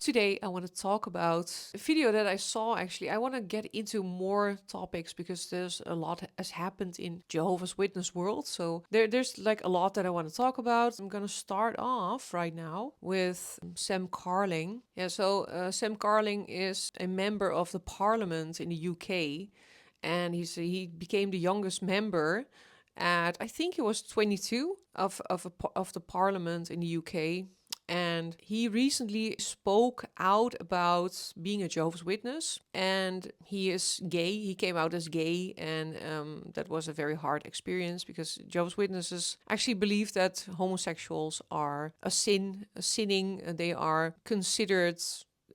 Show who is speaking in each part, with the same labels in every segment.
Speaker 1: Today I want to talk about a video that I saw. Actually, I want to get into more topics because there's a lot has happened in Jehovah's Witness world. So there's like a lot that I want to talk about. I'm going to start off right now with Sam Carling. Sam Carling is a member of the Parlement in the UK, and he became the youngest member at, I think he was 22 of the Parlement in the UK. And he recently spoke out about being a Jehovah's Witness, and he is gay. He came out as gay, and that was a very hard experience because Jehovah's Witnesses actually believe that homosexuals are a sinning. They are considered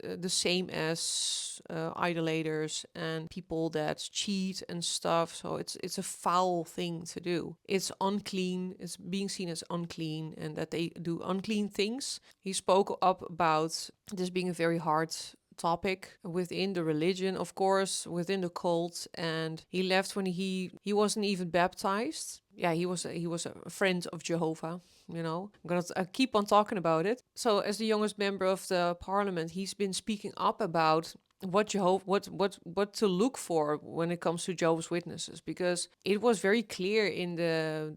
Speaker 1: the same as idolaters and people that cheat and stuff. So it's a foul thing to do. It's unclean. It's being seen as unclean, and that they do unclean things. He spoke up about this being a very hard topic within the religion, of course, within the cult, and he left when he wasn't even baptized. Yeah, he was a friend of Jehovah. I'm gonna keep on talking about it. So, as the youngest member of the Parlement, he's been speaking up about what to look for when it comes to Jehovah's Witnesses, because it was very clear in the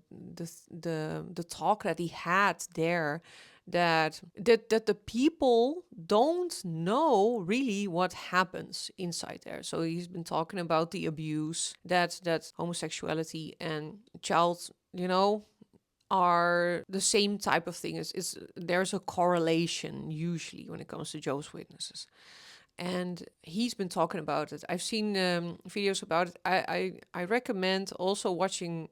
Speaker 1: talk that he had there that the people don't know really what happens inside there. So he's been talking about the abuse that homosexuality and child, are the same type of thing. There's a correlation usually when it comes to Jehovah's Witnesses. And he's been talking about it. I've seen videos about it. I recommend also watching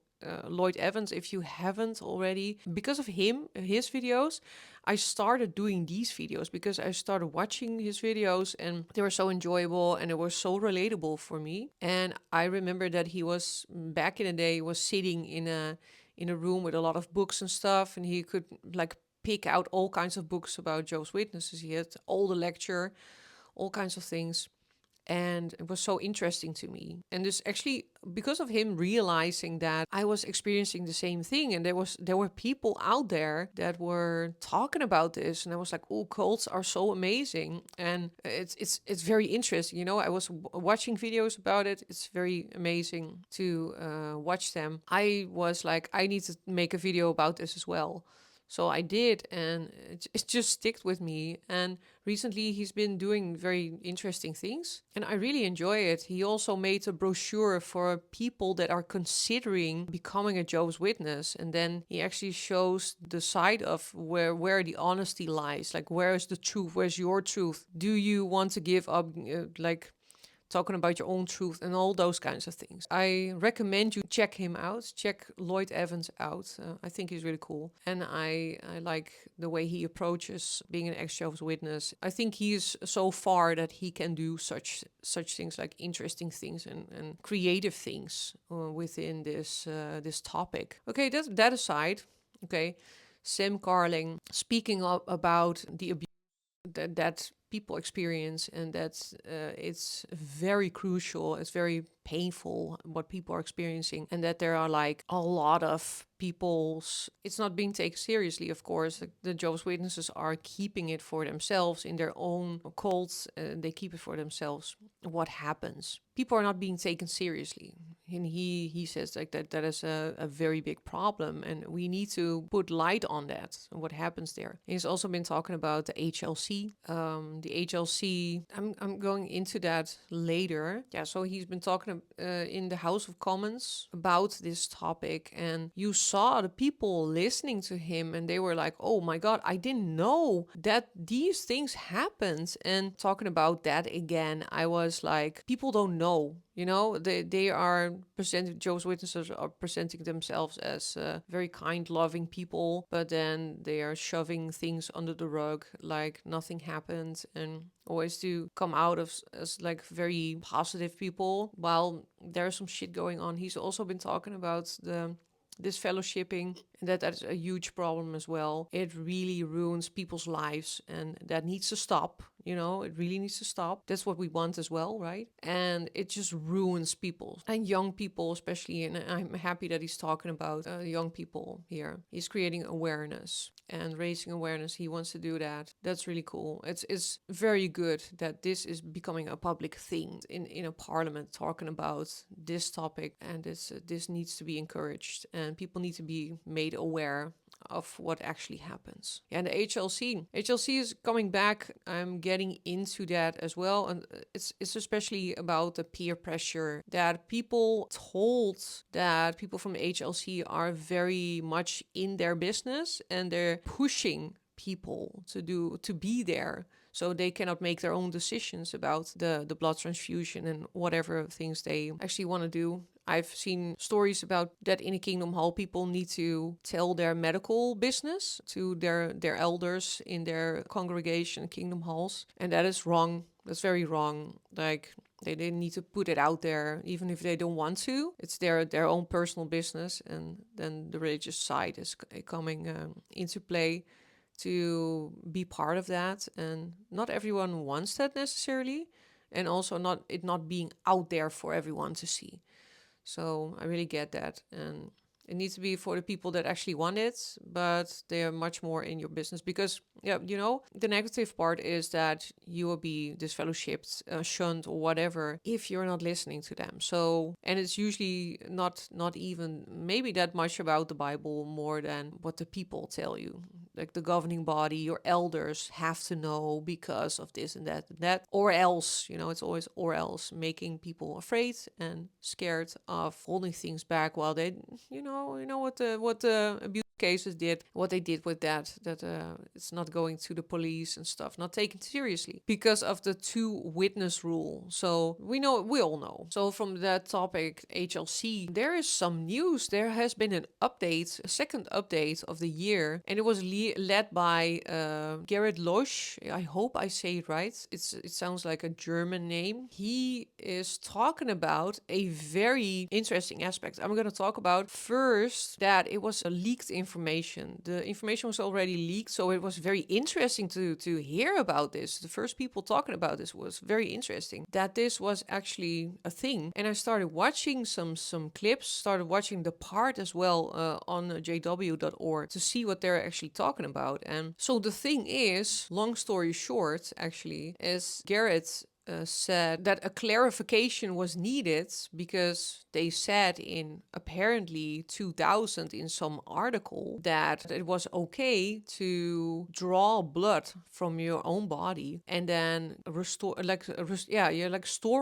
Speaker 1: Lloyd Evans if you haven't already. Because of his videos, I started doing these videos because I started watching his videos and they were so enjoyable and it was so relatable for me. And I remember that he was, back in the day, was sitting in a room with a lot of books and stuff, and he could like pick out all kinds of books about Jehovah's Witnesses. He had all the lecture, all kinds of things. And it was so interesting to me. And this actually, because of him realizing that I was experiencing the same thing, and there were people out there that were talking about this, and I was like, oh, cults are so amazing. And it's very interesting. I was watching videos about it. It's very amazing to watch them. I was like, I need to make a video about this as well. So I did, and it just stuck with me. And recently he's been doing very interesting things, and I really enjoy it. He also made a brochure for people that are considering becoming a Jehovah's Witness, and then he actually shows the side of where the honesty lies. Like, where is the truth? Where's your truth? Do you want to give up, talking about your own truth and all those kinds of things? I recommend you check him out. Check Lloyd Evans out. I think he's really cool. And I like the way he approaches being an ex-Jehovah's Witness. I think he is so far that he can do such things, like interesting things and creative things within this topic. Okay, that aside, okay, Sam Carling speaking up about the abuse that people experience, and that it's very crucial, it's very painful what people are experiencing, and that there are like a lot of it's not being taken seriously, of course. The Jehovah's Witnesses are keeping it for themselves in their own cults. They keep it for themselves. What happens? People are not being taken seriously. And he says like that is a very big problem, and we need to put light on that and what happens there. He's also been talking about the HLC. The HLC, I'm going into that later. Yeah, so he's been talking in the House of Commons about this topic, and you saw the people listening to him, and they were like, oh my God, I didn't know that these things happened. And talking about that again, I was like, people don't know. They are Jehovah's Witnesses are presenting themselves as very kind, loving people, but then they are shoving things under the rug like nothing happened, and always to come out as like very positive people while there's some shit going on. He's also been talking about this fellowshipping And that is a huge problem as well. It really ruins people's lives, and that needs to stop. It really needs to stop. That's what we want as well, right? And it just ruins people and young people, especially. And I'm happy that he's talking about young people here. He's creating awareness and raising awareness. He wants to do that. That's really cool. It's very good that this is becoming a public thing in a parliament, talking about this topic, and this needs to be encouraged, and people need to be made aware of what actually happens. And the HLC is coming back. I'm getting into that as well, and it's especially about the peer pressure that people told that people from the HLC are very much in their business, and they're pushing people to be there, so they cannot make their own decisions about the blood transfusion and whatever things they actually want to do. I've seen stories about that in a Kingdom Hall. People need to tell their medical business to their elders in their congregation, Kingdom Halls. And that is wrong. That's very wrong. Like, they need to put it out there, even if they don't want to. It's their own personal business. And then the religious side is coming into play to be part of that. And not everyone wants that necessarily. And also not being out there for everyone to see. So I really get that. And it needs to be for the people that actually want it, but they are much more in your business. Because, the negative part is that you will be disfellowshipped, shunned, or whatever, if you're not listening to them. So, and it's usually not even maybe that much about the Bible, more than what the people tell you. Like the governing body, your elders have to know because of this and that, or else, it's always or else, making people afraid and scared of holding things back while they, what the abuse cases did, what they did with that it's not going to the police and stuff, not taken seriously because of the 2-witness rule. So we all know. So from that topic, HLC, there is some news. There has been a second update of the year, and it was led by Gerrit Losch. I hope I say it right. It sounds like a German name. He is talking about a very interesting aspect. I'm going to talk about first that it was a leaked information. The information was already leaked, so it was very interesting to hear about this. The first people talking about this was very interesting, that this was actually a thing. And I started watching some clips, started watching the part as well on jw.org to see what they're actually talking about. And so the thing is, long story short, actually, is Gerrit said that a clarification was needed because they said in apparently 2000 in some article that it was okay to draw blood from your own body and then store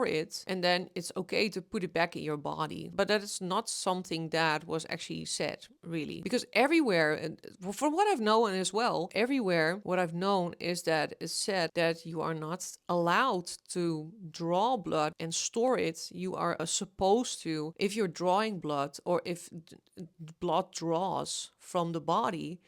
Speaker 1: it, and then it's okay to put it back in your body. But that is not something that was actually said, really, because everywhere, from what I've known as well, everywhere what I've known is that it's said that you are not allowed to draw blood and store it. You are supposed to, if you're drawing blood or if blood draws from the body,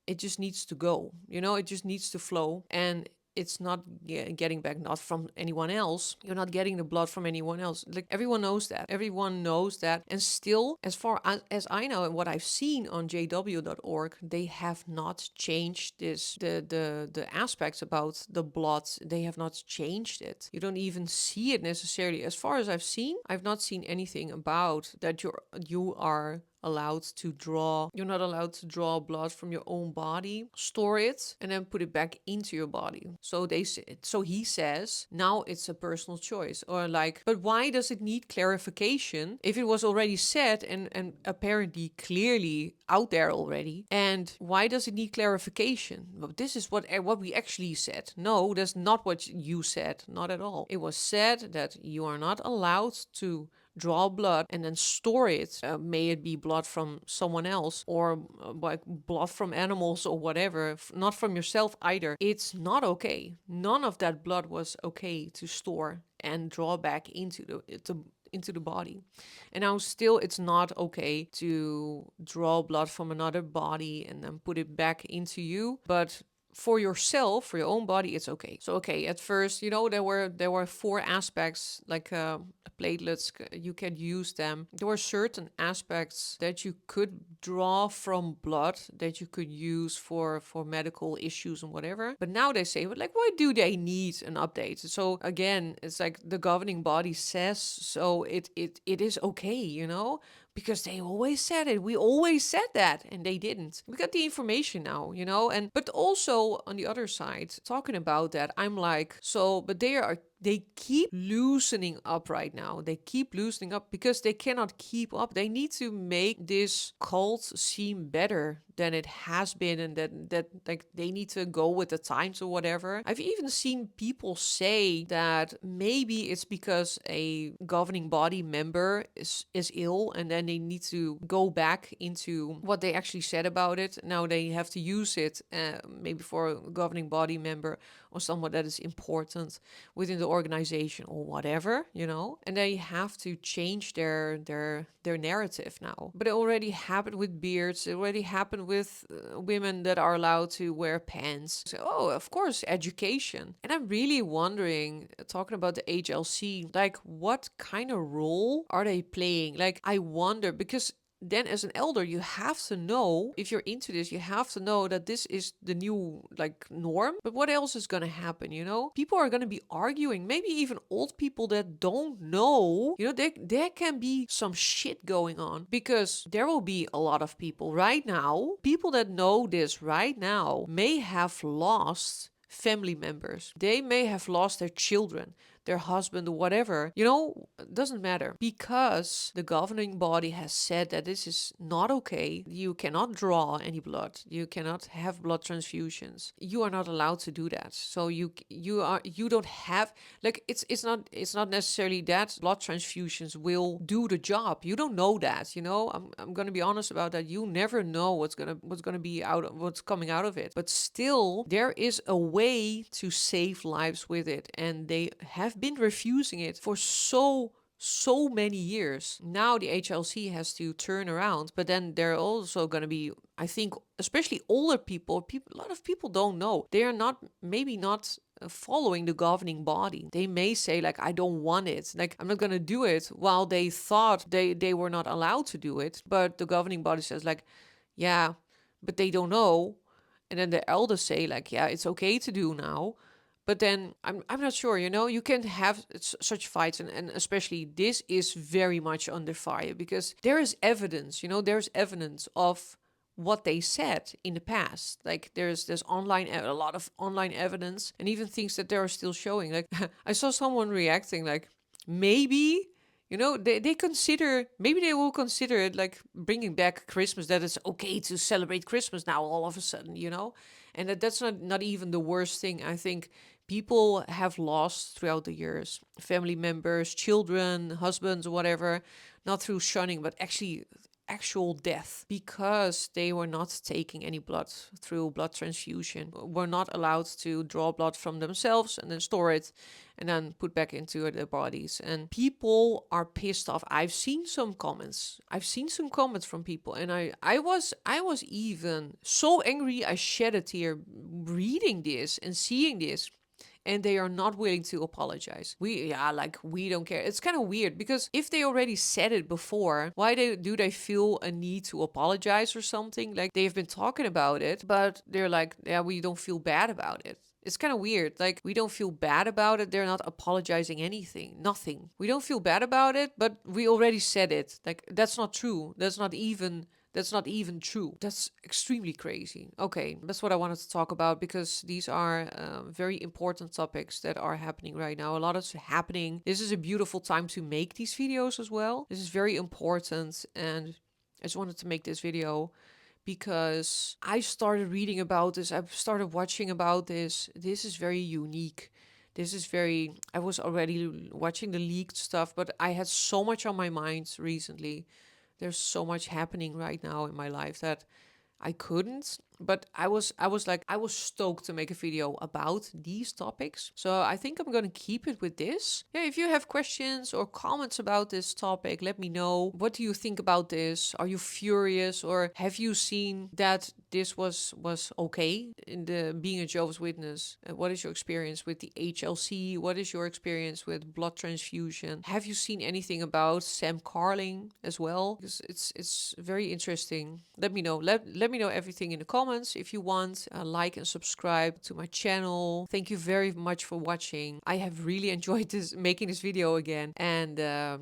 Speaker 1: it just needs to go, it just needs to flow, and it's not getting back, not from anyone else. You're not getting the blood from anyone else. Like, everyone knows that. And still, as far as I know and what I've seen on jw.org, they have not changed this, the aspects about the blood. They have not changed it. You don't even see it necessarily. As far as I've seen, I've not seen anything about that you are allowed to draw. You're not allowed to draw blood from your own body, store it, and then put it back into your body. So he says, now it's a personal choice. Or like, but why does it need clarification if it was already said and apparently clearly out there already? And why does it need clarification? Well, this is what we actually said. No, that's not what you said. Not at all. It was said that you are not allowed to draw blood and then store it. May it be blood from someone else or like blood from animals or whatever, not from yourself either. It's not okay. None of that blood was okay to store and draw back into the body. And now still it's not okay to draw blood from another body and then put it back into you. But for yourself, for your own body, it's okay. So okay, at first, there were 4 aspects, like platelets. You can use them. There were certain aspects that you could draw from blood that you could use for medical issues and whatever. But now they say, but like, why do they need an update? So again, it's like the governing body says so. It is okay, because they always said it. We always said that, and they didn't. We got the information now, and but also on the other side, talking about that, I'm like, so, but they keep loosening up right now. They keep loosening up because they cannot keep up. They need to make this cult seem better than it has been, and that like they need to go with the times or whatever. I've even seen people say that maybe it's because a governing body member is ill, and then they need to go back into what they actually said about it. Now they have to use it maybe for a governing body member or someone that is important within the organization or whatever, and they have to change their narrative now. But it already happened with beards. It already happened with women that are allowed to wear pants. So, oh, of course, education. And I'm really wondering, talking about the HLC, like what kind of role are they playing? Like, I wonder, because then as an elder, you have to know, if you're into this, you have to know that this is the new like norm. But what else is going to happen? People are going to be arguing, maybe even old people that don't know, there can be some shit going on, because there will be a lot of people right now, people that know this right now may have lost family members. They may have lost their children, their husband, or whatever. It doesn't matter, because the governing body has said that this is not okay. You cannot draw any blood. You cannot have blood transfusions. You are not allowed to do that. So you don't have, like, it's not necessarily that blood transfusions will do the job. You don't know that. I'm gonna be honest about that. You never know what's gonna be what's coming out of it. But still, there is a way to save lives with it, and they have been refusing it for so many years. Now the HLC has to turn around, but then they're also going to be, I think, especially older people, a lot of people don't know. They are maybe not following the governing body. They may say, like, I don't want it. Like, I'm not going to do it, while they thought they were not allowed to do it. But the governing body says, like, yeah, but they don't know. And then the elders say, like, yeah, it's okay to do now. But then I'm not sure, you can have such fights, and especially this is very much under fire, because there is evidence, there's evidence of what they said in the past. Like there's a lot of online evidence, and even things that they are still showing. Like I saw someone reacting like, maybe, maybe they will consider it like bringing back Christmas, that it's okay to celebrate Christmas now all of a sudden, and that's not even the worst thing. I think people have lost throughout the years family members, children, husbands, whatever, not through shunning, but actual death, because they were not taking any blood through blood transfusion, were not allowed to draw blood from themselves and then store it and then put back into their bodies. And people are pissed off. I've seen some comments from people, and I was even so angry I shed a tear reading this and seeing this. And they are not willing to apologize. We don't care. It's kind of weird, because if they already said it before, why do they feel a need to apologize or something? Like, they've been talking about it, but they're like, yeah, we don't feel bad about it. It's kind of weird. Like, we don't feel bad about it. They're not apologizing anything. Nothing. We don't feel bad about it, but we already said it. Like, that's not true. That's not even true. That's extremely crazy. Okay, that's what I wanted to talk about, because these are very important topics that are happening right now. A lot is happening. This is a beautiful time to make these videos as well. This is very important, and I just wanted to make this video because I started reading about this. I've started watching about this. This is very unique. I was already watching the leaked stuff, but I had so much on my mind recently. There's so much happening right now in my life that I couldn't But I was stoked to make a video about these topics. So I think I'm going to keep it with this. Yeah, if you have questions or comments about this topic, let me know. What do you think about this? Are you furious, or have you seen that this was okay in the being a Jehovah's Witness? What is your experience with the HLC? What is your experience with blood transfusion? Have you seen anything about Sam Carling as well? Because it's very interesting. Let me know. Let me know everything in the comments if you want. Like and subscribe to my channel. Thank you very much for watching. I have really enjoyed this making this video again. And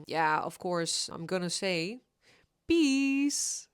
Speaker 1: yeah, of course, I'm gonna say peace.